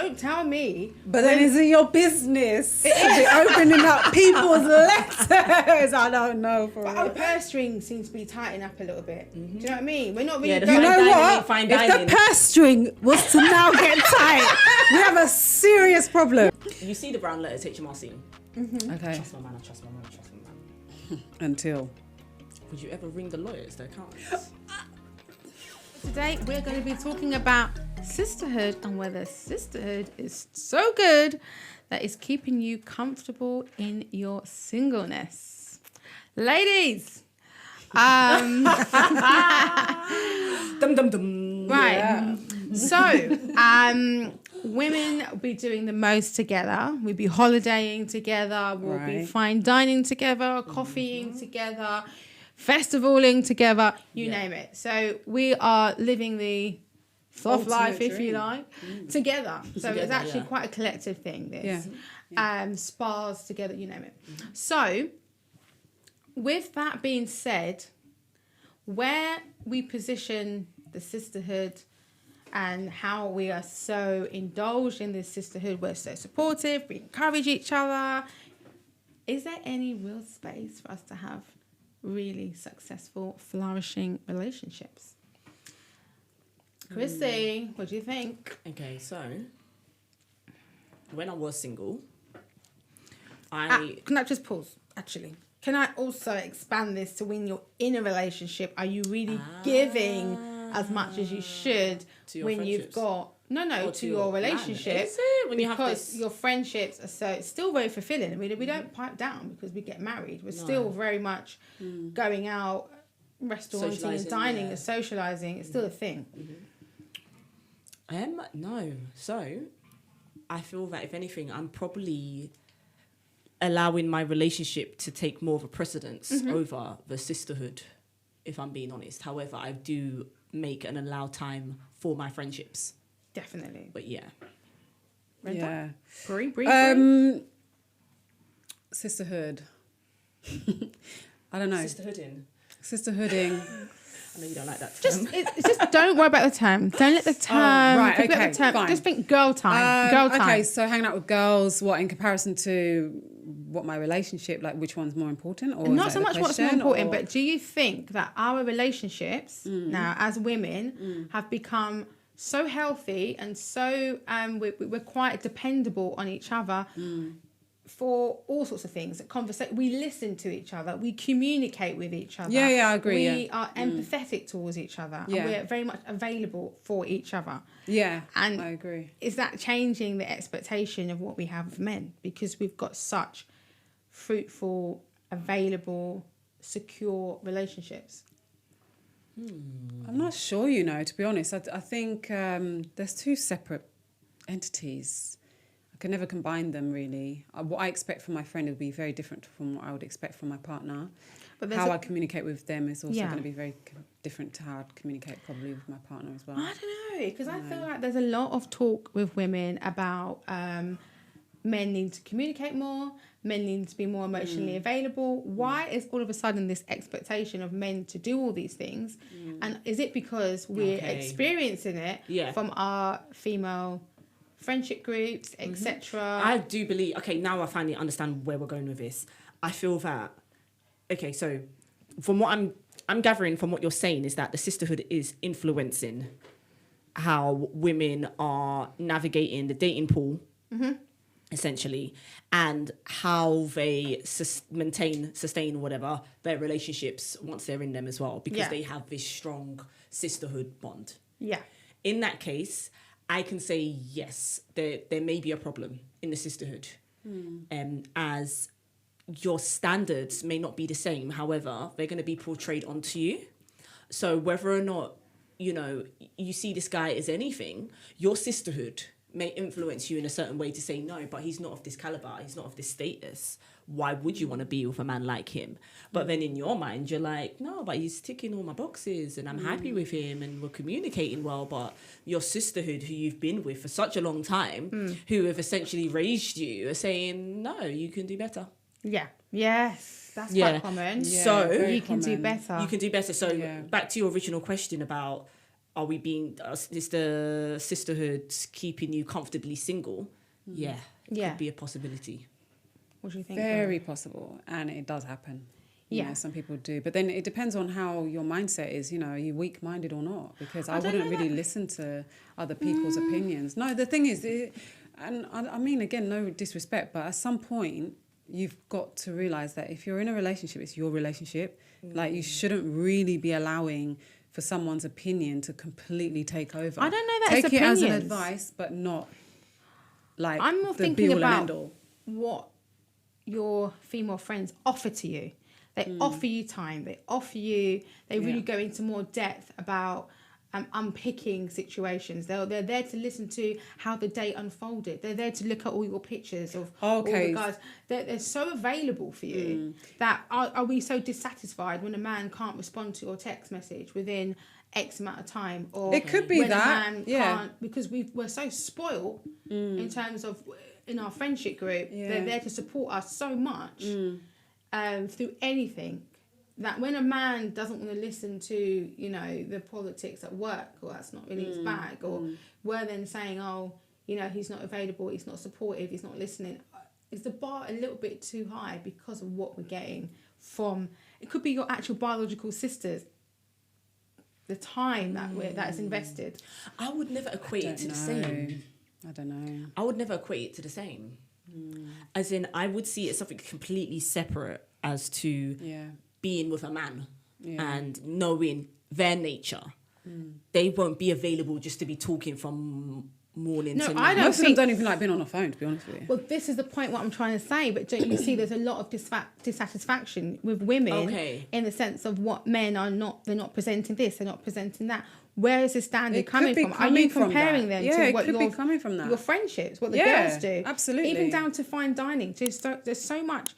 don't tell me. But then is it your business? Be opening up people's letters. I don't know. But our purse string seems to be tightening up a little bit. Do you know what I mean? We're not really. You know what? If the purse string was to now get tight, we have a serious problem. You see the brown letters HMRC. Okay. Trust my man. I trust my man. I trust my man. Until. Would you ever ring the lawyers, their accountants? Today we're going to be talking about sisterhood and whether sisterhood is so good that it's keeping you comfortable in your singleness. Ladies, Dum dum dum. right. Yeah. So, women will be doing the most together. We'll be holidaying together. We'll be Right. fine dining together, coffeeing together, festivaling together, you name it. So we are living the soft Ultimate life, if you dream. like, together. So it's Together, actually yeah. quite a collective thing, this. Yeah. Spas together, you name it. So with that being said, where we position the sisterhood and how we are so indulged in this sisterhood, we're so supportive, we encourage each other. Is there any real space for us to have really successful, flourishing relationships? Chrissy, what do you think? Okay, so when I was single, Can I just pause, actually? Can I also expand this to when you're in a relationship, are you really giving as much as you should To your when you've friendships? got... No, Or to your man. relationship. Is it? When you have because this... your friendships are so... It's still very fulfilling. I mean, we don't pipe down because we get married. We're still very much going out, restauranting and Socialising, dining yeah. and socialising. It's still a thing. No. So, I feel that if anything, I'm probably allowing my relationship to take more of a precedence over the sisterhood, if I'm being honest. However, I do make and allow time for my friendships. Definitely. But yeah. Brenda? Yeah. Brie? Sisterhood. I don't know. Sisterhooding. Sisterhooding. I know you don't like that term. It's just don't worry about the term. Don't let the term. right, forget okay, the term. fine. Just think girl time. Girl time. Okay, so hanging out with girls, what in comparison to what my relationship, like which one's more important? Or Not is so that much the what's more question, important, or- but do you think that our relationships now as women have become so healthy and so we're quite dependable on each other for all sorts of things? We listen to each other, we communicate with each other. Yeah, I agree. We are empathetic towards each other, Yeah. and we're very much available for each other. Yeah, And I agree. is that changing the expectation of what we have of men? Because we've got such fruitful, available, secure relationships. I'm not sure, to be honest. I think there's two separate entities. I can never combine them, really. What I expect from my friend would be very different from what I would expect from my partner. But How I communicate with them is also Yeah. going to be very different to how I'd communicate probably with my partner as well. I don't know, because I feel like there's a lot of talk with women about men need to communicate more, men need to be more emotionally available. Why is all of a sudden this expectation of men to do all these things? And is it because we're experiencing it from our female friendship groups, etc.? I do believe... Okay, now I finally understand where we're going with this. I feel that... Okay, so from what I'm gathering from what you're saying is that the sisterhood is influencing how women are navigating the dating pool, essentially, and how they sustain whatever their relationships once they're in them as well, because they have this strong sisterhood bond. Yeah. In that case, I can say yes, there may be a problem in the sisterhood, as your standards may not be the same. However, they're going to be portrayed onto you. So whether or not, you see this guy as anything, your sisterhood may influence you in a certain way to say, no, but he's not of this caliber, he's not of this status. Why would you want to be with a man like him? But then in your mind, you're like, no, but he's ticking all my boxes and I'm happy with him and we're communicating well. But your sisterhood, who you've been with for such a long time, who have essentially raised you, are saying, no, you can do better. Yeah. Yes. That's quite common. Yeah, So very you can do common. better. You can do better. So back to your original question about, are we being, is the sisterhood keeping you comfortably single? Yeah, it could be a possibility. What do you think? Very possible, and it does happen. You Yeah. know, some people do, but then it depends on how your mindset is. You know, are you weak-minded or not? Because I don't wouldn't know really listen to other people's opinions. No, the thing is, and I mean, again, no disrespect, but at some point, you've got to realize that if you're in a relationship, it's your relationship. Like, you shouldn't really be allowing for someone's opinion to completely take over. I don't know that Take it's it as an opinions. advice, but not like I'm more the thinking be-all and about end-all. what your female friends offer to you. They offer you time. They offer you. They really go into more depth about unpicking situations. They're there to listen to how the date unfolded. They're there to look at all your pictures of all the guys. They're so available for you that are we so dissatisfied when a man can't respond to your text message within X amount of time, or It could be when that, a man can't, because we're so spoiled in terms of in our friendship group. They're there to support us so much through anything, that when a man doesn't want to listen to, you know, the politics at work, or that's not really his bag, or we're then saying, oh, you know, he's not available, he's not supportive, he's not listening, is the bar a little bit too high because of what we're getting from, it could be your actual biological sisters, the time that's invested. I would never equate it to the same. I don't know. I would never equate it to the same. As in, I would see it as something completely separate as to being with a man and knowing their nature. They won't be available just to be talking from morning to night. Most of them don't even like being on the phone, to be honest with you. Well, this is the point what I'm trying to say, but don't you see there's a lot of dissatisfaction with women in the sense of what men are not, they're not presenting this, they're not presenting that. Where is the standard coming from? Are you comparing them to what your friendships, what the girls do? Absolutely. Even down to fine dining. There's so much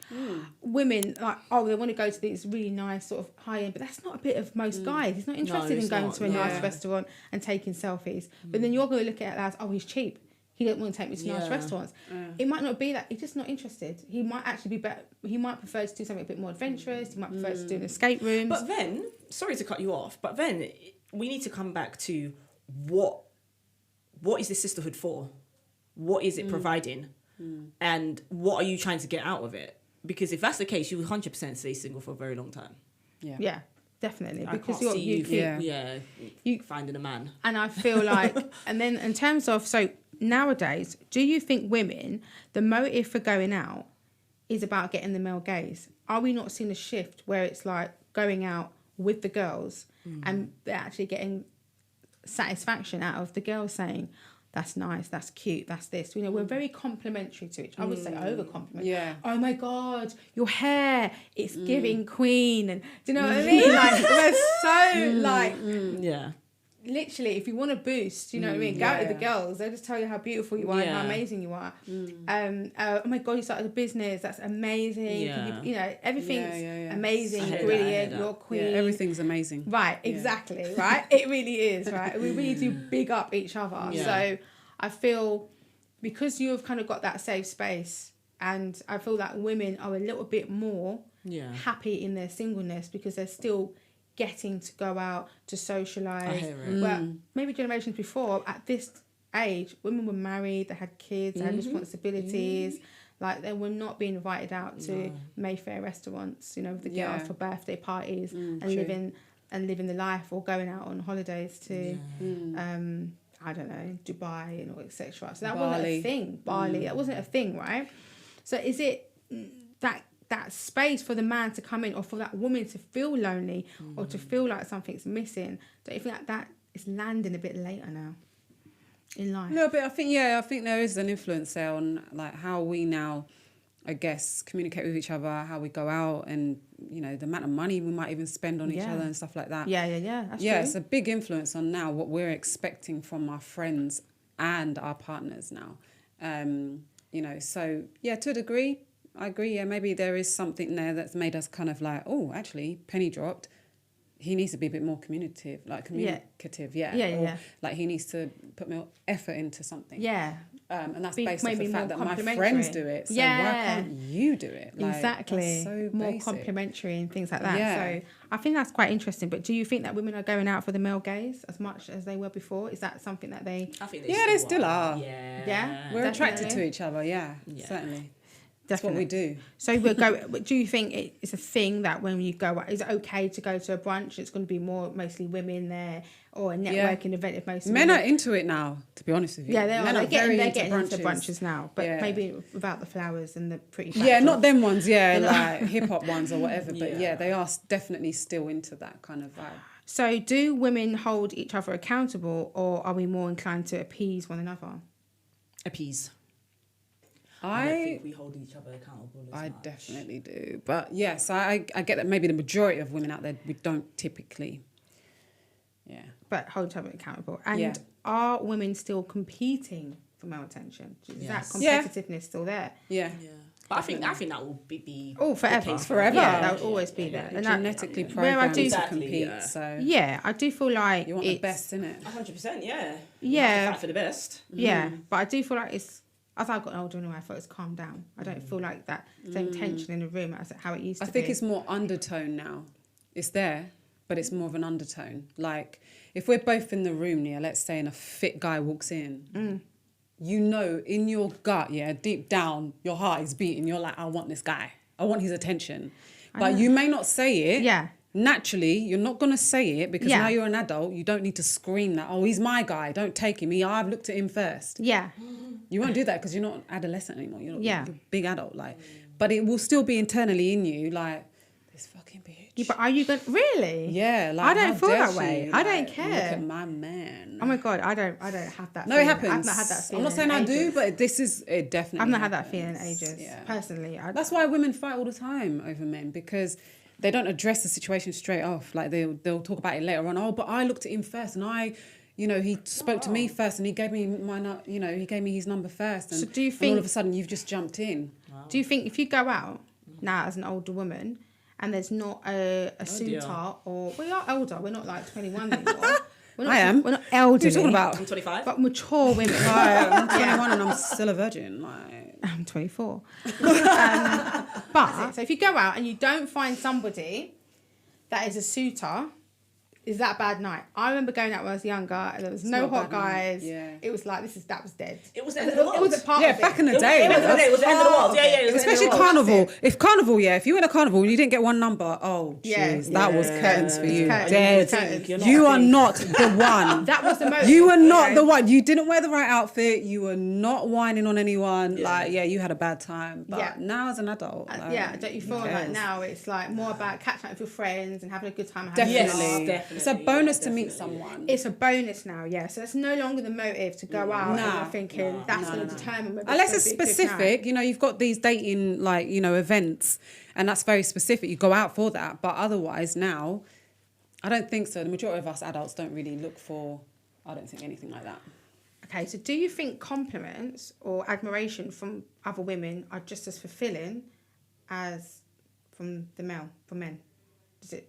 women like, oh, they want to go to these really nice sort of high end, but that's not a bit of most guys. He's not interested in going to a nice restaurant and taking selfies. But then you're going to look at it as, oh, he's cheap. He doesn't want to take me to nice restaurants. It might not be that. He's just not interested. He might actually be better. He might prefer to do something a bit more adventurous. He might prefer to do an escape rooms. But then, sorry to cut you off, but then we need to come back to what is this sisterhood for? What is it providing? And what are you trying to get out of it? Because if that's the case, you will 100% stay single for a very long time. Yeah, definitely. I Because can't see you finding a man. And I feel like, and then in terms of, so nowadays, do you think women, the motive for going out is about getting the male gaze? Are we not seeing a shift where it's like going out with the girls and they're actually getting satisfaction out of the girls saying, that's nice, that's cute, that's this. You know, we're very complimentary to each other. I would say over complimentary. Yeah. Oh my God, your hair, it's giving queen. And do you know what I mean? Like, we're so like, literally, if you want to boost, you know what I mean, go out with the girls. They'll just tell you how beautiful you are and how amazing you are. Oh my God, you started a business. That's amazing. You know, everything's amazing, brilliant. You're queen. Yeah, everything's amazing. Right, exactly. Right, it really is. Right, we really do big up each other. Yeah. So I feel because you've kind of got that safe space, and I feel that women are a little bit more happy in their singleness because they're still getting to go out to socialise. Well, maybe generations before, at this age, women were married, they had kids, they had responsibilities. Like, they were not being invited out to Mayfair restaurants, you know, with the girls for birthday parties and living the life, or going out on holidays to I don't know, Dubai and etc. So that wasn't a thing. Bali, that wasn't a thing, right? So is it that space for the man to come in, or for that woman to feel lonely or to feel like something's missing? Don't you think that is landing a bit later now in life? A little bit. I think there is an influence there on like how we now, I guess, communicate with each other, how we go out, and you know, the amount of money we might even spend on each other and stuff like that. That's true. It's a big influence on now what we're expecting from our friends and our partners now. You know, so to a degree, I agree. Yeah, maybe there is something there that's made us kind of like, oh, actually, penny dropped. He needs to be a bit more communicative. Like, like he needs to put more effort into something. Yeah. And that's Be based off the maybe fact more that my complimentary. friends do it. So why Yeah. can't you do it? Like, Exactly. That's so More basic. complimentary and things like that. Yeah. So I think that's quite interesting. But do you think that women are going out for the male gaze as much as they were before? Is that something that they... I think Yeah, they still are. Yeah. Yeah? We're attracted Definitely. to each other, yeah. Certainly. That's what we do. So we'll go. Do you think it's a thing that when you go out, is it okay to go to a brunch? It's going to be mostly women there, or a networking event if most Men women. are into it now, to be honest with you. Yeah, they are. Men They're very getting into brunches. brunches now, but Yeah. maybe without the flowers and the pretty. Yeah, not backdrops. them ones, like hip hop ones or whatever. But Yeah. yeah, they are definitely still into that kind of vibe. So, do women hold each other accountable, or are we more inclined to appease one another? Appease. I don't think we hold each other accountable as I much. definitely do. But yes, I get that maybe the majority of women out there, we don't typically. Yeah. But hold each other accountable. And Yeah. are women still competing for male attention? Is Yes. that Yeah. competitiveness still there? Yeah. Yeah. But I think that will be Oh, forever. the case Forever. Yeah, that will always be there. You're And that- genetically where I programmed do- to Exactly, compete. yeah. So Yeah, I do feel like you want the it's- best, innit? 100%. Yeah. Yeah. You have to fight for the best. Yeah, but I do feel like it's, as I've gotten older anyway, I thought it's calmed down. I Mm. don't feel like that same tension in the room as how it used I to think be. it's more undertone now. It's there, but it's more of an undertone. Like if we're both in the room, yeah, let's say, and a fit guy walks in, you know, in your gut, yeah, deep down, your heart is beating. You're like, I want this guy. I want his attention. But you may not say it. Yeah. Naturally, you're not going to say it because Yeah. now you're an adult. You don't need to scream that, oh, he's my guy. Don't take him. I've looked at him first. Yeah, You won't do that because you're not adolescent anymore. You're Yeah. a big adult. Like, but it will still be internally in you, like, this fucking bitch. yeah, but are you going to, really? Yeah, like I don't how feel dare that way. she? I don't Like, care. Look at my man. Oh my God, I don't have that No, feeling. it happens. I've not had that feeling I'm not saying in I do, ages. but this is it definitely. I've not had that happens. feeling in ages, Yeah. personally. That's why women fight all the time over men because they don't address the situation straight off. Like they'll talk about it later on. Oh, but I looked at him first, and he spoke to me first, and he gave me he gave me his number first. And, So do you and think- all of a sudden you've just jumped in? Do you think if you go out now as an older woman and there's not a suitor dear. or we are older, we're not like 21 anymore. We're not, I am. We're not What are elderly. you talking about? I'm 25. But mature women. I'm 21 and I'm still a virgin. Like, I'm 24. But so if you go out and you don't find somebody that is a suitor, is that a bad night? I remember going out when I was younger and there was no not a hot bad night, guys. yeah. It was like that was dead. It was the end of the world. It was a part yeah, of it. back in the day. It was the end of the world. Yeah, it was the end of the Especially world. carnival. If carnival, if you went to carnival and you didn't get one number, oh, Yeah. jeez, that was Yeah. curtains for you. Curtains. Dead. Curtains. You are not the one. That was the motive. You were not you the know? one. You didn't wear the right outfit. You were not whining on anyone. Like, yeah, you had a bad time. But Yeah. now as an adult, like, Yeah, don't you feel who like cares? now it's like more about catching up with your friends and having a good time and Definitely. having a laugh. Definitely, It's a bonus yeah, to meet definitely. someone. It's a bonus now, yeah. So it's no longer the motive to go out and Nah. you're thinking that's going to determine whether Unless it's gonna be a good specific, you know, you've got these dating, like, you know, events, and that's very specific. You go out for that. But otherwise now, I don't think so. The majority of us adults don't really look for, I don't think, anything like that. night. Okay, so do you think compliments or admiration from other women are just as fulfilling as from men? Does it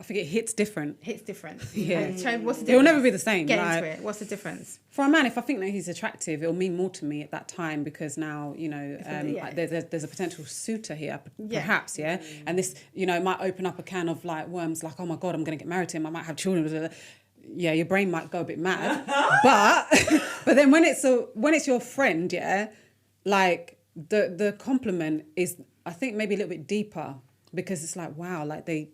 I think it hits different. hits different? Yeah. And so what's the difference? It will never be the same. Get like, into it. What's the difference? For a man, if I think that he's attractive, it'll mean more to me at that time because now, you know, Yeah. there's a potential suitor here, Yeah. perhaps, yeah? And this, you know, might open up a can of, like, worms, like, oh, my God, I'm going to get married to him. I might have children. Blah, blah, blah. Yeah, your brain might go a bit mad. but then when it's your friend, yeah, like, the compliment is, I think, maybe a little bit deeper because it's like, wow, like they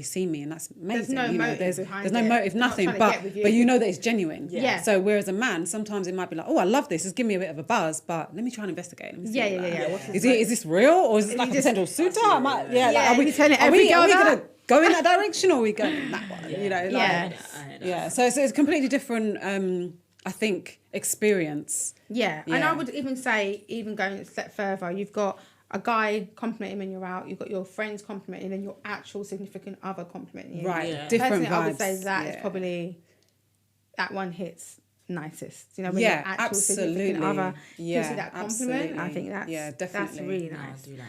see me and that's amazing. no you know, motive there's behind no it. motive, They're not nothing, trying to but get with you. but you know that it's genuine. Yeah. So whereas a man, sometimes it might be like, oh, I love this. It's giving me a bit of a buzz, but let me try and investigate. Let me see Yeah, what yeah, that- yeah. What's his Is this real or is it like a just- potential suitor? I might, Yeah, like, you telling every girl are we that? gonna go in that direction or are we going in that one? You know, like, Yeah. yeah. So it's a completely different, I think, experience. Yeah. And Yeah. I would even say, even going a step further, you've got a guy complimenting when you're out, you've got your friends complimenting, and your actual significant other complimenting you. Right. Yeah. Different Personally, vibes. I would say that is Yeah. probably, that one hits nicest. You know, when Yeah, your actual absolutely. significant other Yeah, gives you that compliment. I absolutely. think that's, Yeah, that's definitely. really No, I nice. do like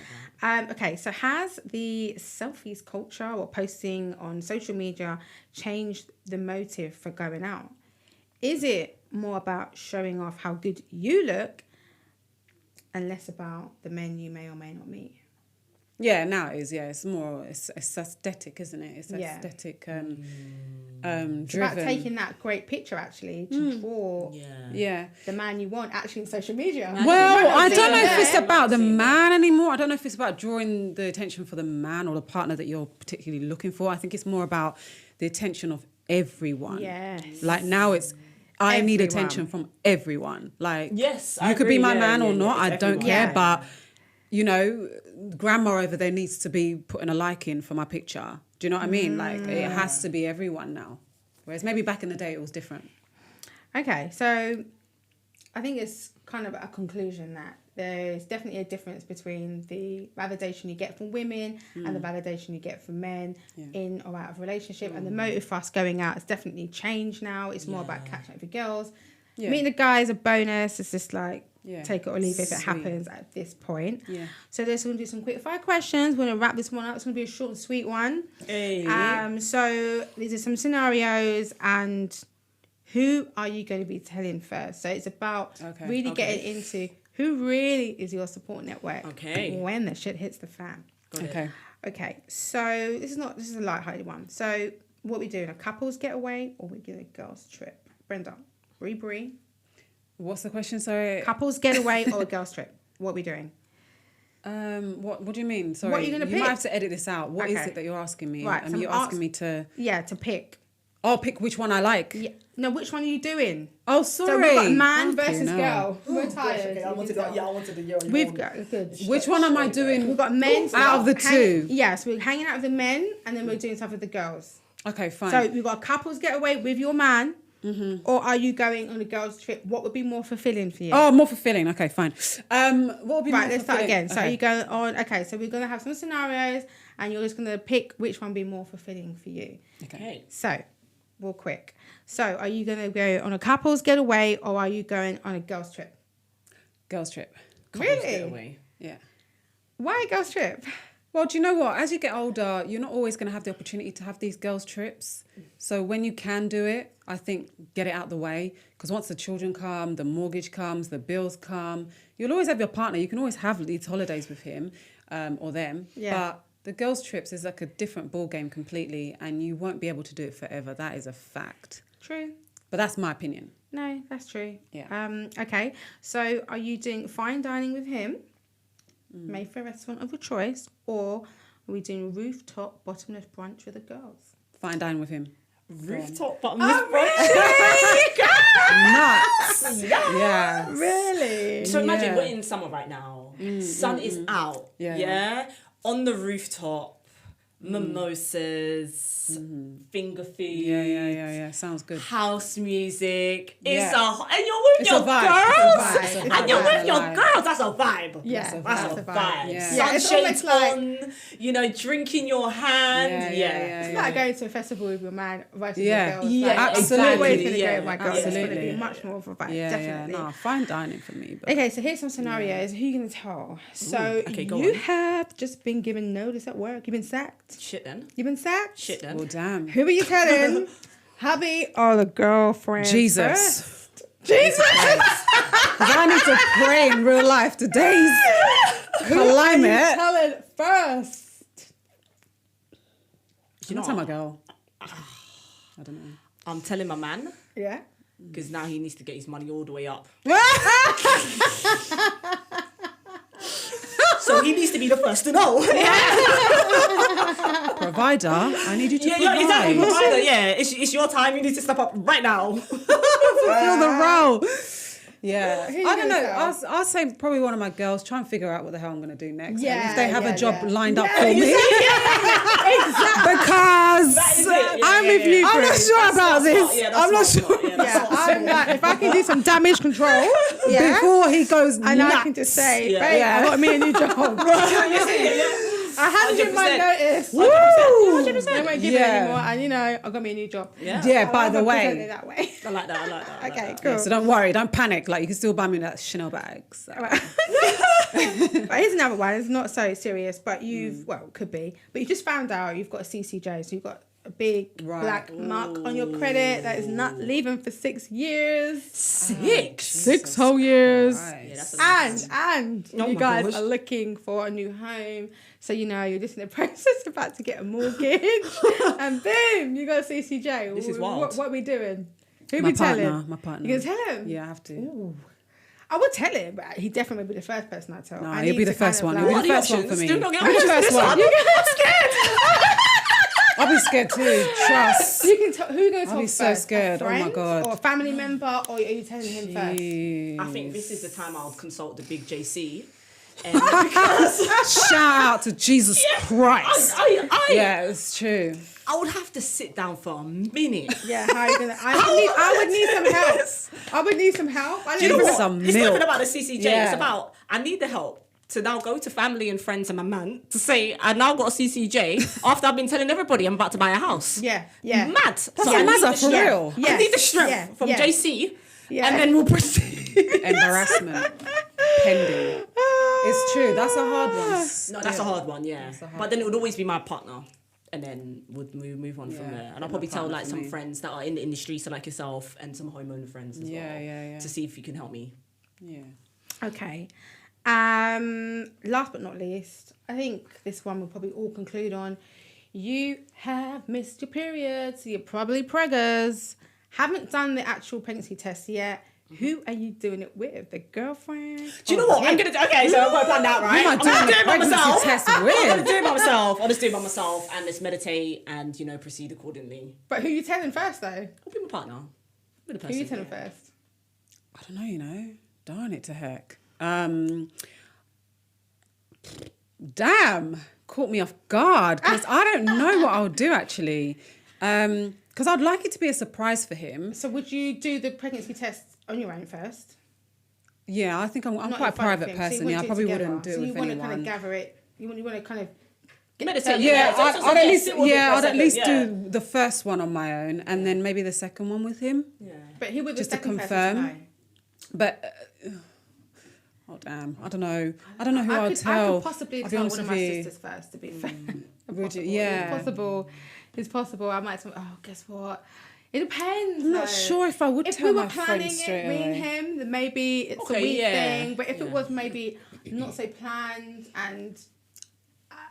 that. Okay, so has the selfies culture or posting on social media changed the motive for going out? Is it more about showing off how good you look and less about the men you may or may not meet. Yeah, now it is. Yeah, it's more. It's aesthetic, isn't it? It's Yeah. aesthetic. It's Driven. about taking that great picture actually to draw Yeah. the man you want actually on social media. Well, I don't know if it's Yeah. about the man anymore. I don't know if it's about drawing the attention for the man or the partner that you're particularly looking for. I think it's more about the attention of everyone. Yes. Like now it's, I need Everyone. attention from everyone. Like, Yes, I you could be agree. my Yeah, man or yeah, not. yeah, I it's don't everyone. care. Yeah. But, you know, grandma over there needs to be putting a like in for my picture. Do you know what I mean? Like, it has to be everyone now. Whereas maybe back in the day it was different. Okay, so I think it's kind of a conclusion that there's definitely a difference between the validation you get from women and the validation you get from men in or out of a relationship. And the motive for us going out has definitely changed now. It's more about catching up with girls. Yeah. Meeting the guy is a bonus. It's just like Yeah. take it or leave it if it Sweet. happens at this point. Yeah. So there's going to do some quick fire questions. We're going to wrap this one up. It's going to be a short and sweet one. Hey. So these are some scenarios, and who are you going to be telling first? So it's about really getting into who really is your support network when the shit hits the fan. Okay. Okay, so this is a light-hearted one. So what we doing? A couples getaway or we doing a girls trip? Brenda, Riri, What's the question? Sorry. couples getaway or a girls trip? What we doing? What do you mean? Sorry. What are you gonna might pick? have to edit this out. What is Okay. it that you're asking me? Right, so you're I'm asking me to to pick. pick which one I like. Yeah. No, which one are you doing? Oh, So sorry. we've got man Okay, versus no. girl. We're tired. I wanted the year. We've got good. Which one am I doing? We've got men out of the two. Yes, we're hanging out with the men, and then we're doing stuff with the girls. Okay, fine. So we've got a couples getaway with your man, or are you going on a girls trip? What would be more fulfilling for you? Oh, more fulfilling. Okay, fine. What would be more Right, let's start fulfilling? again. So Okay. you go on. Okay, so we're gonna have some scenarios, and you're just gonna pick which one would be more fulfilling for you. Okay. So, real quick. So, are you gonna go on a couples getaway, or are you going on a girls trip? Girls trip. Couples Really? getaway. Yeah. Why a girls trip? Well, do you know what? As you get older, you're not always going to have the opportunity to have these girls' trips. So when you can do it, I think get it out the way. Because once the children come, the mortgage comes, the bills come, you'll always have your partner. You can always have these holidays with him or them. Yeah. But the girls' trips is like a different ball game completely, and you won't be able to do it forever. That is a fact. True. But that's my opinion. No, that's true. Yeah. Okay. So, are you doing fine dining with him, Mayfair restaurant of your choice, or are we doing rooftop bottomless brunch with the girls? Fine dine with him. Rooftop bottomless Nuts. Yeah. Really? So imagine Yeah. we're in summer right now. Sun is out. Yeah. On the rooftop, mimosas, finger food. Yeah. Sounds good. House music. Yeah. And you're with It's your a vibe. girls. It's a vibe. And you're It's a with your vibe. girls. That's a vibe. Yeah, That's a vibe. Yeah. Yeah, it's Sunshades almost like- on, drink in your hand. It's like going to a festival with your man versus Yeah. your girls. Yeah, Like, I'm absolutely. always going to Yeah, go with my girls. It's going to absolutely. be much more of a vibe, Yeah, definitely. No, fine dining for me. But Okay, so here's some scenarios. Who are you going to tell? So okay, go you on. have just been given notice at work. You've been sacked. Shit then. You've been sacked. Shit then. well, damn. Who are you telling? Hubby or the girlfriend? Jesus. first? Jesus. Because I need to pray in real life. Today's Who are you climate. telling first? I'm not telling my girl. I don't know. I'm telling my man Yeah. because now he needs to get his money all the way up. So he needs to be the first to know. Provider, I need you to Yeah, provide. exactly. Provider, yeah. It's your time. You need to step up right now. Fill the role. Yeah. Who you I don't know. gonna tell? I'll say probably one of my girls, try and figure out what the hell I'm going to do next. Yeah, and if they have yeah, a job yeah. lined up Yeah, for me. Because That is it. Yeah, I'm yeah, with you. yeah. I'm not sure about this. Yeah, that's I'm not smart. sure. Yeah, that's Yeah, smart. I'm like, if I can do some damage control, yeah, Before he goes and nuts. I can just say, Yeah. babe, Yeah. I got me a new job. I haven't given my 100%. notice. Woo! They won't give it anymore, and I got me a new job. Yeah, by the I'll present it way. that way. I like that. I like that. I like Okay, that. cool. Yeah, so don't worry, don't panic. Like you can still buy me that Chanel bag. So. But here's another one. It's not so serious, but could be. But you just found out you've got a CCJ, so you've got a big black mark on your credit that is not leaving for 6 years. 6 whole years. Yeah, that's And Oh you my guys gosh. are looking for a new home. So, you know, you're just in the process about to get a mortgage. And boom, you got a CCJ. This is wild. What are we doing? Who My we telling? partner. My partner. You gonna tell him? Yeah, I have to. Ooh. I would tell him, but he definitely would be the first person I tell. No, I he'll need be the to kind first of one. like- He'll What be the are the first one for options? me. Do not get I'll be the options first this one. one. I'm scared. I'll be scared too. Trust. You can tell who are you going to tell I'll be first? so scared. A Oh my friend God. Or a family member, or are you telling him first? I think this is the time I'll consult the big JC. Shout out to Jesus Christ. Yeah, it's true. I would have to sit down for a minute. Yeah, how are you gonna? I would need some help. I would need some help. I Do you know need what? some It's not milk. even about the CCJ. Yeah. It's about I need the help to now go to family and friends and my man to say I now got a CCJ after I've been telling everybody I'm about to buy a house. Yeah. Mad. That's So I a need mazza, the for strength. real. I need the strength Yeah, from yeah. JC, Yeah. and then we'll proceed. Embarrassment. Pending. It's true. That's a hard one. No, that's a hard one, yeah. a hard But then it would always be my partner. And then would move on from Yeah, there. And I'll my probably tell partner like for some me. friends that are in the industry, so like yourself and some homeowner friends as Yeah, well. yeah. To see if you can help me. Yeah. Okay. Last but not least, I think this one we'll probably all conclude on. You have missed your period, so you're probably preggers. Haven't done the actual pregnancy test yet. Who are you doing it with? The girlfriend? Do you know what? I'm gonna do. Okay, so I'm gonna plan that right. Who am I I'm gonna doing do the it by pregnancy myself. test I'm gonna with? do it by myself. I'll just do it by myself and just meditate and proceed accordingly. But who you telling first though? I'll be my partner. Be the Who you person, telling yeah. first? I don't know. Darn it to heck. Damn. Caught me off guard because I don't know what I'll do actually. Because I'd like it to be a surprise for him. So would you do the pregnancy test on your own first? Yeah, I think I'm Not quite a in front of private him. So you person. want Yeah, I it probably together. wouldn't do it so with you want to kind anyone. of gather it. You want to kind of Meditate. Yeah, so I'd at least sit with it for a I'd at second, least yeah. do the first one on my own, and then maybe the second one with him. Yeah. But who would the Just to second confirm. person know? But oh damn, I don't know. I don't know who I I'll could tell. possibly I'll be tell honest one of with my you. sisters first, to be fair. Would you? Possible. Yeah. It's possible. It's possible. I might say, oh, guess what? It depends. I'm not though. sure if I would If tell we were my planning friend it, straight me and away. him, then maybe it's a Okay, weird yeah. thing. But if it Yeah. was maybe not so planned and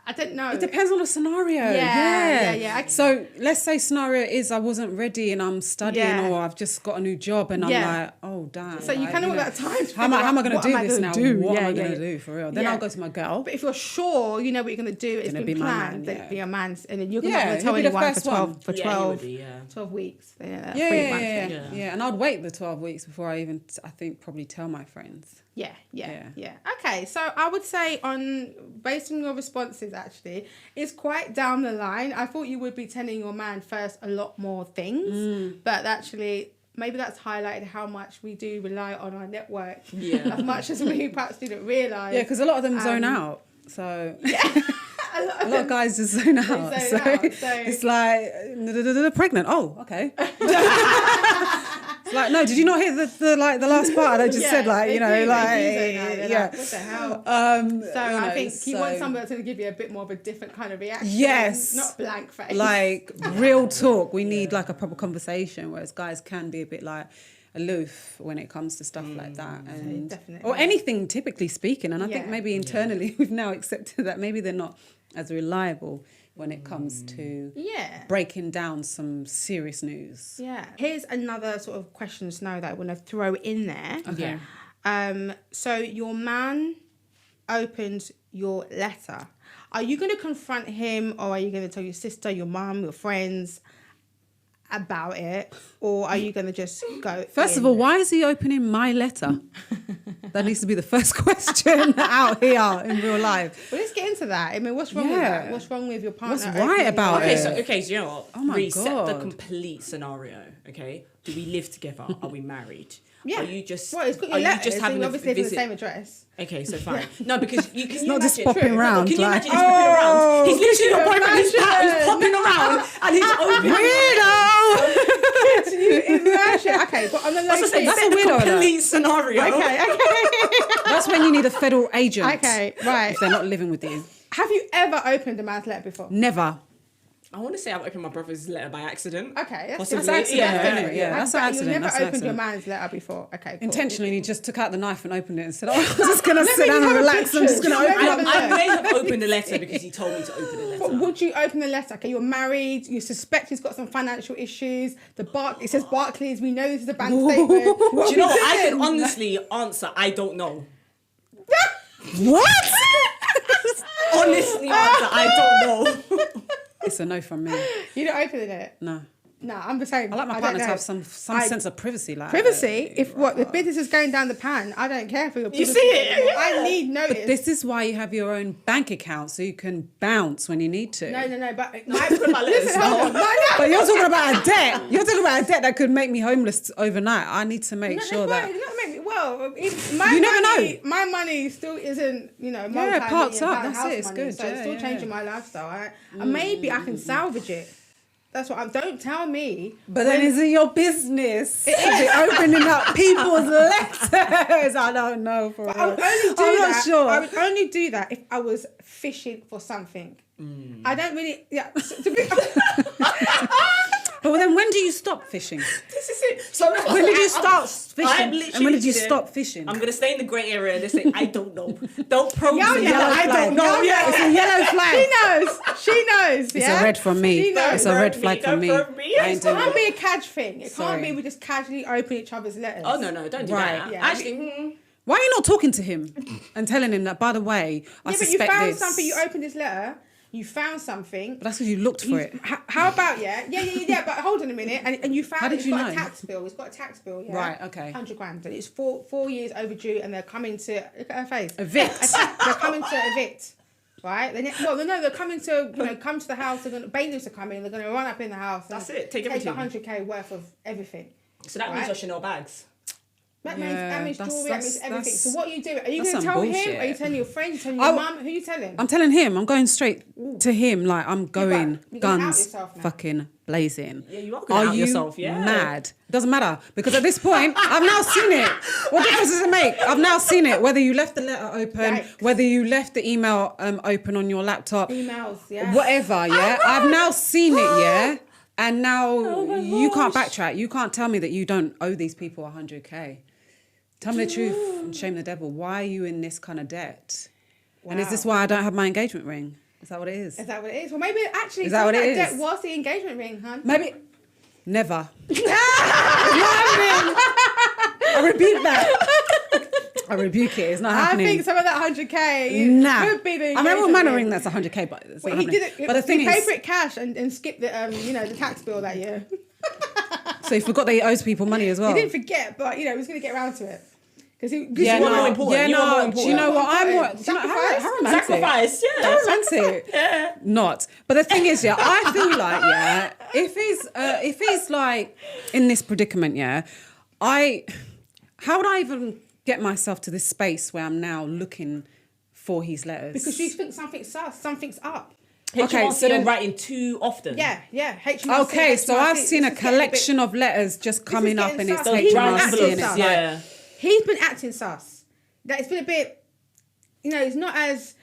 I don't know. It depends on the scenario. Yeah. So let's say scenario is I wasn't ready and I'm studying Yeah. or I've just got a new job and Yeah. I'm like, oh damn. So you like, kind of know, want that time. to How am I figure going to out, do what am I this gonna now? do? What am I Yeah, going yeah. to do for real? Then Yeah. I'll go to my girl. But if you're sure, you know what you're going to do. It's Gonna been be my planned. man, Then yeah. be a man, and then you're not Yeah, going to tell he'll be the anyone for first 12 one. for Yeah, 12, he would be, yeah. 12 weeks. Yeah, 3 Yeah, months. yeah. And I'd wait the 12 weeks before I even, I think, probably tell my friends. Yeah. Okay, so I would say based on your responses, actually, it's quite down the line. I thought you would be telling your man first a lot more things, but actually, maybe that's highlighted how much we do rely on our network. Yeah. As much as we perhaps didn't realise. Yeah, because a lot of them zone out. So a a lot of guys just zone out. zone So out, so- it's like pregnant. Oh, okay. It's like, no, did you not hear the last part I just said? Like, they you know, do, they like, do zone out. They're yeah. like, what the hell? So you I know, think you want so- somebody that's going to give you a bit more of a different kind of reaction. Yes. Not blank face. Like real talk. We need like a proper conversation, whereas guys can be a bit like aloof when it comes to stuff like that, and definitely. or anything. Typically speaking, and I think Yeah. maybe internally we've now accepted that maybe they're not as reliable when it comes to Yeah. breaking down some serious news. Yeah. Here's another sort of question to know that I want to throw in there. Okay. So your man opened your letter. Are you going to confront him, or are you going to tell your sister, your mum, your friends about it, or are you going to just go? First of all, why is he opening my letter? That needs to be the first question out here in real life. Well, let's get into that. I mean, what's wrong with Yeah. that? What's wrong with your partner? What's right opening about your it? letter? Okay, so you know what? Oh my Reset the God. complete scenario. Okay, do we live together? Are we married? Yeah. Are you just? Well, it's got are your you letter, just so having you a obviously live in the visit? same address. Okay, so fine. No, because you can. not just imagine- popping round, Can you like, imagine he's popping around? He's literally your Can you boyfriend. He's imagine? popping around and he's opening. Weirdo! Can you imagine? Okay, but on the That's low key. That's a the weirdo, complete scenario. Okay. That's when you need a federal agent. Okay, right. If they're not living with you. Have you ever opened a man's letter before? Never. I want to say I've opened my brother's letter by accident. Okay, that's Possibly. accident. Yeah. Yeah, that's an accident. You've never That's an opened your accident. man's letter before. Okay, cool. Intentionally, just took out the knife and opened it and said, "Oh, I'm just gonna sit down and relax. I'm just gonna Let me open have up." a I may have opened the letter because he told me to open the But letter. would you open the letter? Okay, you're married. You suspect he's got some financial issues. It says Barclays. We know this is a bank statement. Do you know what? I can honestly answer, I don't know. What? Honestly answer, I don't know. It's a no from me. You don't open it. No. No, I'm the same. I like my don't partner to know. have some sense of privacy. Like Privacy. If the business is going down the pan, I don't care for your You privacy see it? anymore. Yeah. I need notice. But this is why you have your own bank account so you can bounce when you need to. No. But letters, listen, hold on. No. But you're talking about a debt. You're talking about a debt that could make me homeless overnight. I need to make sure that. My You never money, know. My money still isn't, Yeah, multi-million parks up, pound that's house it, it's money, good, so it's yeah, still yeah. changing my lifestyle. Right? And maybe I can salvage it. That's what don't tell me. But then is it your business? Is it opening up people's letters? I don't know. But I would only do I'm that. not sure. I would only do that if I was fishing for something. I don't really. Yeah. To be, But then when do you stop fishing? This is it. So When did you start I'm fishing? literally And when did you today- stop fishing? I'm gonna stay in the grey area and just say I don't know. Don't probe Yeah, me. yeah, I don't know. Yeah. It's a yellow flag. she knows. She knows. It's yeah? a red from me. She knows. It's a red flag Don't from me. probe me. I ain't It doing can't it. be a catch thing. It Sorry. can't be we just casually open each other's letters. Oh no, don't do Right. that. Yeah. Actually, Why are you not talking to him and telling him that, by the way, I Yeah, but you suspect found this? something. You opened this letter. You found something. But that's because you looked for it. How about yeah? But hold on a minute. And you found How did it's you got a know? tax bill. It's got a tax bill. Yeah. Right, okay. 100 grand. And it's 4 years overdue, and they're coming to look at her face. Evict. They're coming to evict. Right? They're coming to come to the house. They're gonna bailiffs are coming. They're gonna run up in the house. That's it. Take Take everything. 100K worth of everything. So that means Right. your Chanel bags. That Yeah, means that's- jewelry. That means that's- everything. So what you do? Are you that's gonna some tell him? bullshit. Are you telling your friend? You telling your I- mum? Who you telling? I'm telling him, I'm going straight to him, like I'm going you're gonna out guns yourself now. fucking blazing. Yeah, you are gonna out you yourself, yeah. mad? Doesn't matter, because at this point, I've now seen it. What difference does it make? I've now seen it, whether you left the letter open, Yikes. whether you left the email open on your laptop, Emails, yeah. whatever, yeah? I've now seen it, yeah? And now Oh you can't backtrack. You can't tell me that you don't owe these people 100K. Tell me the truth and shame the devil. Why are you in this kind of debt? And is this why I don't have my engagement ring? Is that what it is? Is that what it is? Well, maybe actually Is that what it is? debt was the engagement ring, hun. Maybe. Never. I rebuke that. I rebuke it. It's not I happening. think some of that 100K Nah. could be the I remember engagement man a ring. ring that's 100K, but it's not Wait, he happening. did it. But the thing he paid is, for it cash and skipped the the tax bill that year. so he forgot that he owes people money as well. He didn't forget, but he was going to get around to it because he. Yeah, You are more no, important. yeah, You are more no. Do important. you know what? I'm more. Sacrifice? Do you know how romantic? Sacrifice, yeah. How romantic. Yeah. Not. But the thing is, yeah, I feel like, yeah, if he's like in this predicament, yeah, how would I even get myself to this space where I'm now looking for his letters? Because you think something's up. Okay, HMRC so then- are writing too often. Yeah. HMRC, Okay, so I've HMRC, seen a this is getting bit- collection of letters just coming up, and getting it's sus. He's brown been HMRC, acting and it's sus. like, Yeah. He's been acting sus. That it's been a bit, it's not as.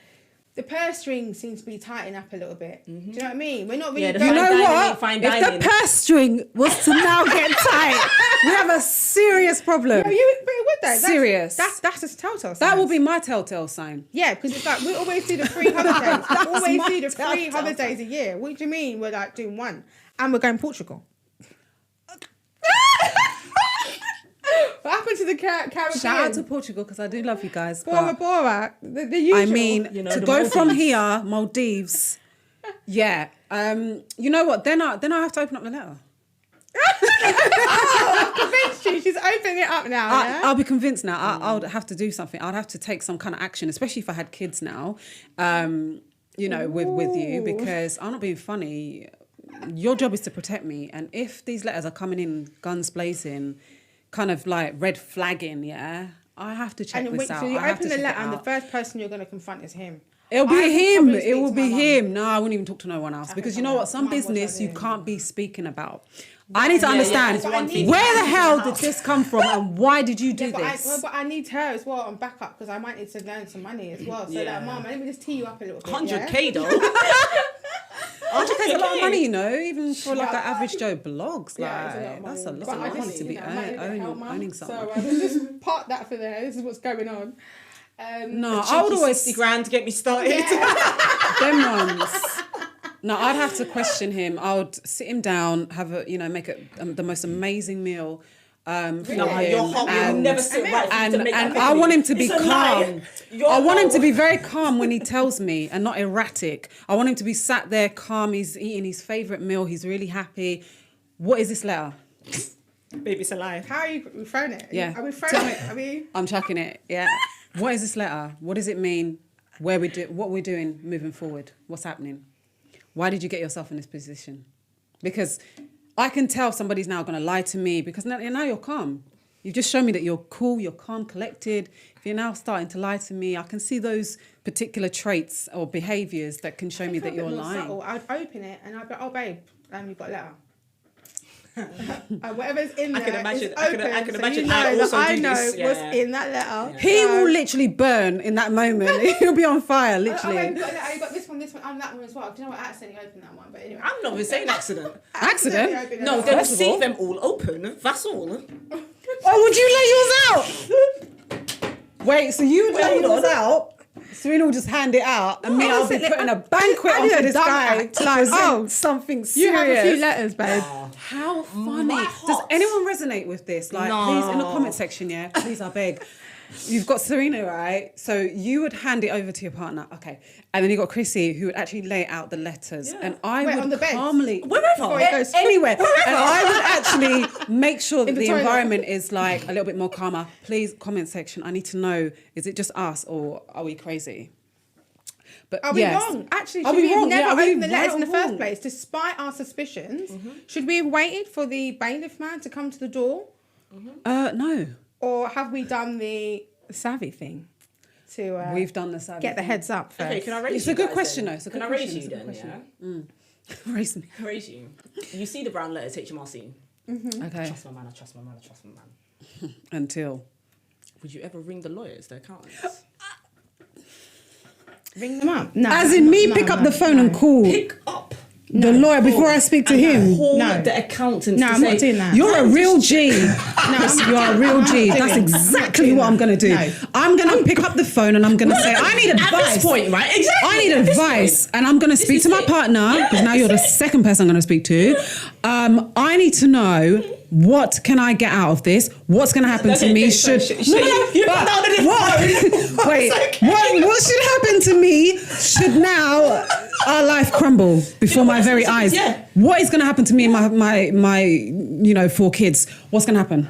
The purse string seems to be tightening up a little bit. Do you know what I mean? We're not really. Yeah, the going- you know Fine dining what? ain't fine If dining. the purse string was to now get tight, we have a serious problem. No, you but it would though. Serious. That's a telltale sign. That will be my telltale sign. Yeah, because it's like we always do the 3 holidays. We always my do the 3 telltale holidays a year. What do you mean we're like doing one? And we're going Portugal. What happened to the Caribbean? Shout out to Portugal because I do love you guys. Bora But Bora. The usual. I mean, You know, to the go from Maldives. here, Maldives, yeah. You know what? Then I have to open up the letter. convinced you. She's opening it up now. Yeah? I'll be convinced now. I would have to do something. I'd have to take some kind of action, especially if I had kids now. With you, because I'm not being funny. Your job is to protect me, and if these letters are coming in guns blazing, kind of like red flagging, yeah, I have to check And this wait, out. so you I have open to the check letter, it and the out. first person you're going to confront is him. It'll be I would him. probably It speak will to be my mum. him. No, I wouldn't even talk to no one else because you know what? Some Mum was business like you him. can't be speaking about. I need to understand it's one thing. where the hell did this come from and why did you do Yeah, this? but I need her as well on backup because I might need to learn some money as well. So Yeah. that, Mum, let me just tee you up a little bit. 100K though. 100k is a lot of money, you know, even for like an average Joe blogs. Yeah, like, that's a lot But of I money just, to be owning something. So just part that for there. This is what's going on. No, I would always 60 grand to get me started. them ones. No, I'd have to question him. I would sit him down, have a, make the most amazing meal. For him, Your heart will never sit right for you to make and that I want him to be It's a calm. lie. I want him to be very calm when he tells me and not erratic. I want him to be sat there calm. He's eating his favourite meal. He's really happy. What is this letter? Baby, it's a lie. How are you throwing it? Yeah. Are we throwing it? Are we? I'm chucking it. Yeah. What is this letter? What does it mean? What we're doing moving forward? What's happening? Why did you get yourself in this position? Because I can tell somebody's now going to lie to me because now you're calm. You've just shown me that you're cool, you're calm, collected. If you're now starting to lie to me, I can see those particular traits or behaviours that can show me that you're lying. Subtle. I'd open it and I'd be like, oh, babe, you've got a letter. Whatever's in there, I can imagine. I can imagine. I know I know this. what's in that letter. He will literally burn in that moment. He'll be on fire, Oh, literally. you got this one, and that one as well. Do you know what? I accidentally opened that one, but anyway. I'm not even saying accident. Accident? No, they receive them all open. That's all. Oh, would you lay yours out? Wait, so you would lay yours out? Serena will just hand it out, and me, I'll be putting a banquet on this guy to present something serious. You have a few letters, babe. How funny. Does anyone resonate with this? Like, please, in the comment section, yeah? Please, I beg. You've got Serena, right? So you would hand it over to your partner. Okay. And then you've got Chrissy, who would actually lay out the letters. Yeah. And I would on the bed? calmly... Wherever. Anywhere. And I would actually make sure that the environment is like a little bit more calmer. Please, comment section. I need to know, is it just us or are we crazy? But are we wrong? Actually, are should we have wrong? never Yeah, opened the letters in the wrong? first place, despite our suspicions? Should we have waited for the bailiff man to come to the door? No. Or have we done the savvy thing to We've done the savvy get the thing. heads up first? Okay, can I raise It's you a good guys question, then? though. It's a good Can I question. raise you It's a then, good yeah? Raise me. Raise you. You see the brown letters, HMRC. Okay. Trust my man, I trust my man, I trust my man. Until. Would you ever ring the lawyers, the accountants? Ring them up. No. As in me pick up the phone and call Pick up the lawyer before I speak to him. call No. the accountants No, to I'm say, not doing that. You're a real G. You're a real G. That's exactly what I'm going to do. No. I'm going to pick up the phone and I'm going to say, I need at advice. this point, right? Exactly. I need at this advice, point. and I'm going to speak is to my it. partner because now you're the second person I'm going to speak to. I need to know what can I get out of this? What's going to happen to me? You put down the phone. Wait, what should happen to me? Should now our life crumble before my very eyes? Yeah. What is going to happen to me and my 4 kids? What's going to happen?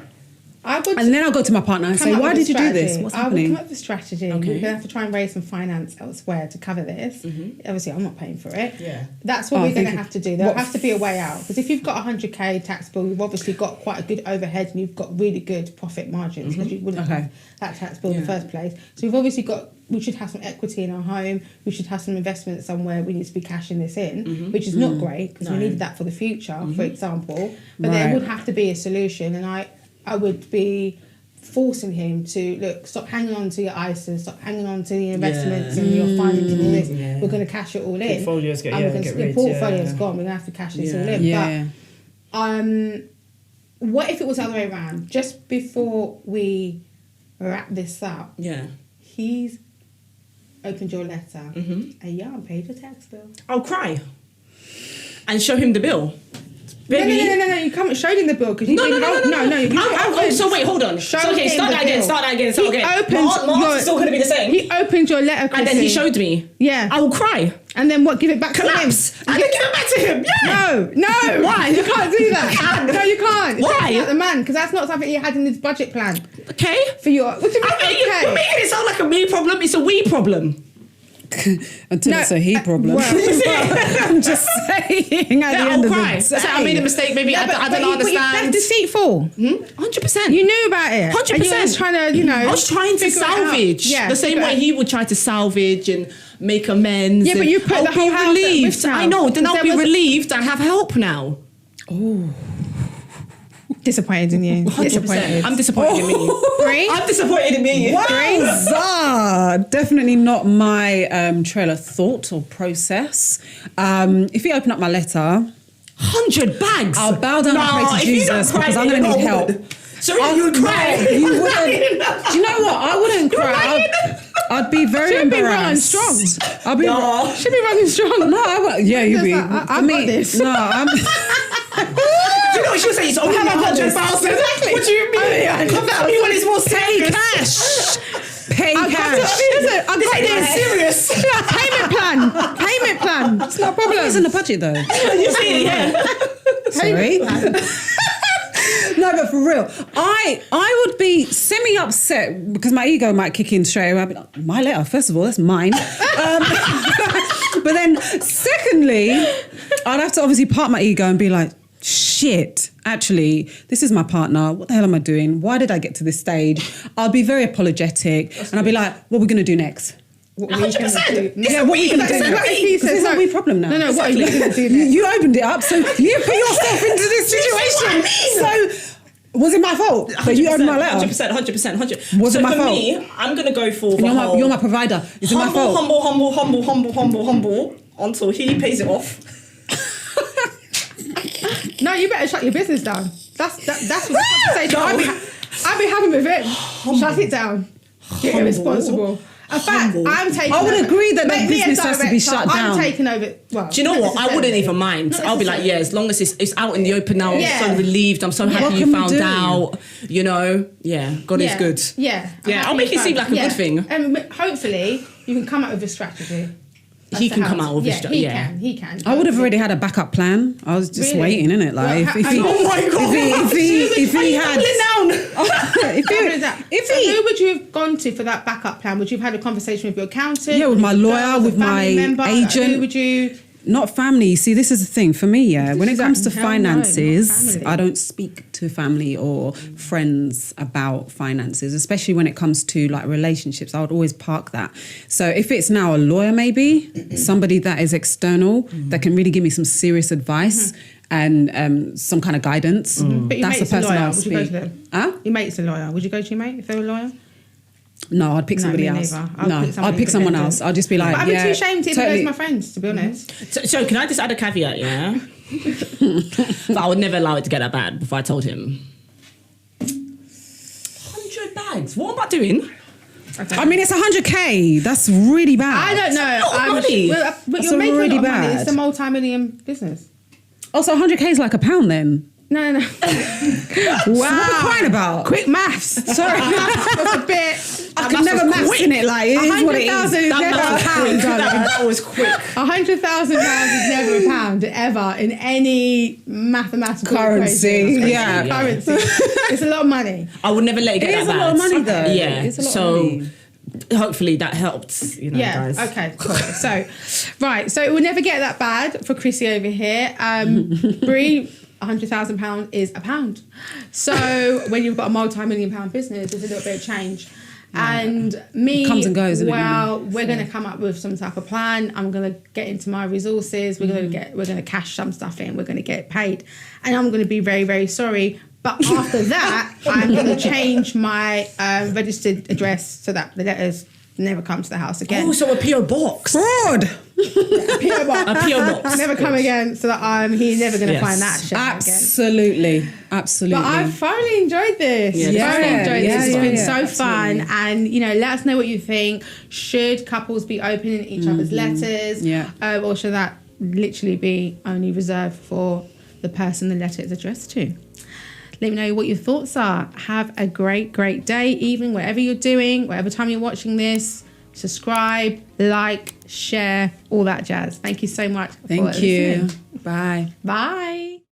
And then I'll go to my partner and say, why did you do this? What's I would happening? come up with a strategy. We're going to have to try and raise some finance elsewhere to cover this. Obviously, I'm not paying for it. Yeah. That's what we're going to have to do. There'll have to be a way out. Because if you've got a 100k tax bill, you've obviously got quite a good overhead and you've got really good profit margins because you wouldn't have that tax bill in the first place. So we've obviously we should have some equity in our home. We should have some investment somewhere. We need to be cashing this in, which is not great because we need that for the future, for example. But there would have to be a solution, and I would be forcing him to stop hanging on to your ISAs, stop hanging on to the investments and your funds and all this. We're going to cash it all in. Portfolios get The rid. portfolio's gone. We're going to have to cash this all in. Yeah. But what if it was the other way around? Just before we wrap this up, he's opened your letter and you haven't paid your tax bill. I'll cry and show him the bill. Baby. No, you can't show him the bill because you No. you haven't. So wait, hold on. Show Okay, him start the that again. bill. Start that again. My answer's still going to be the same. He opened your letter, Chrissy. And then he showed me. Yeah. I will cry. And then what? Give it back Collapse. to him. And then give it back to him. Yeah. No. Why? You can't do that. No, you can't. Why? That's not the man, because that's not something he had in his budget plan Okay. for your. What do you mean? You're Okay. making it sound like a me problem. It's a we problem. Until it's a he problem. Well, I'm just saying at the end I'll of cry. the So I made a mistake. Maybe I don't understand. That's deceitful. 100%. You knew about it. 100%. And you was trying to, I was trying to figure it out. salvage. Yeah, the same figure way it out. he would try to salvage and make amends. Yeah, but and you put I'll the whole be house at relieved. risk now. I know. Then Because I'll be there was- relieved. I have help now. Oh. Disappointed in you. 100%. I'm disappointed in me. Three? I'm disappointed in me. Wowza! Definitely not my trail of thought or process. If you open up my letter, 100 bags. I'll bow down and pray to Jesus because I'm going to need help. So you would cry. You wouldn't. Do you know what? I wouldn't cry. I'd be very Should be embarrassed. running strong. I'll be. No. Should be running strong. No, I won't. Yeah, you'd be. I've For got me, this. no, I'm. Do you know what she was saying? It's only 100,000. Exactly. What do you mean? Come back to me when it's more Pay serious. cash. Pay I cash. got It's serious. Payment plan. It's not a problem. It's in the budget though. You see, yeah. Sorry. No, but for real, I would be semi upset because my ego might kick in straight away. I'd be like, my letter, first of all, that's mine. But then, secondly, I'd have to obviously part my ego and be like, shit, actually, this is my partner. What the hell am I doing? Why did I get to this stage? I'll be very apologetic and I'll be like, what are we going to do next? 100%. Yeah, what are you going to do? It's not my problem now. No, what are you going to do next? You opened it up, so you put yourself into this situation. So, was it my fault that you opened my letter? 100%. Was so it my for fault? me, I'm going to go for the You're my provider. Is it my fault? humble until he pays it off. No, you better shut your business down. That's what I say. I'd be having with him. Shut it down. Get irresponsible. In fact, I'm taking. I would agree that the Make me a business has to be director. shut down. I'm taking over. Well, Do you know what? I wouldn't even mind. I'll be like, yeah, as long as it's out in the open now, Yeah. I'm so relieved. I'm so happy What you can we found do? out. You know, yeah, God is good. Yeah. Yeah, I'll make it seem like a good thing. And hopefully, you can come up with a strategy. He can come out with his strategy. He can. I would have already had a backup plan. I was just Really? waiting, innit? Like, Well, if he, oh my God. if he had, So who would you have gone to for that backup plan? Would you have had a conversation with your accountant? Yeah, with my lawyer, With with a family my member? agent. Who would you? Not family. See, this is the thing for me. Yeah, when it comes to Hell no, not finances, family. I don't speak to family or friends about finances, especially when it comes to like relationships. I would always park that. So if it's now a lawyer, maybe somebody that is external that can really give me some serious advice and some kind of guidance. But your That's the mate's a person lawyer. I'll Would you go speak. to them? Huh? Your mate's a lawyer. Would you go to your mate if they were a lawyer? No, I'd pick No, somebody me else. neither. I'd pick someone else. I'll just be like, But I'd be yeah, too ashamed to even go totally. to my friends, to be honest. So can I just add a caveat, yeah? But I would never allow it to get that bad before I told him. 100 bags? What am I doing? I mean, it's 100K. That's really bad. I don't know. lot of money. But That's you're making really a lot of money. bad. It's a multi-million business. Also, 100K is like £1 then. No. Wow. What are we crying about? Quick maths. Sorry. That's a bit. I could never maths in it. Like, it is what it is. 100,000 is never a pound, darling. That was quick. £100,000 is never a pound ever in any mathematical Currency, equation. yeah. Currency. It's a lot of money. I would never let it get It that is bad. a lot of money, though. Yeah. It's a lot so of money. hopefully that helped, Yeah. guys. Okay. Cool. So, right. So it will never get that bad for Chrissy over here. Brie, £100,000 is a pound. So when you've got a multi-million-pound business, there's a little bit of change. Yeah. And me, It comes and goes, isn't it, well, really? we're going to come up with some type of plan. I'm going to get into my resources. We're going to cash some stuff in. We're going to get paid, and I'm going to be very, very sorry. But after that, I'm going to change my registered address so that the letters never come to the house again. Oh, so a PO box. Fraud. PO box. A PO box. Never come again, so that he's never going to Yes. find that shit again. Absolutely. Absolutely. But I've thoroughly enjoyed this. Yeah, Thoroughly enjoyed yeah, this. It's yeah, been yeah, so absolutely. fun. And, let us know what you think. Should couples be opening each other's letters? Yeah. Or should that literally be only reserved for the person the letter is addressed to? Let me know what your thoughts are. Have a great, great day, evening, whatever you're doing, whatever time you're watching this. Subscribe, like, share, all that jazz. Thank you so much. Thank for you. listening. Bye. Bye.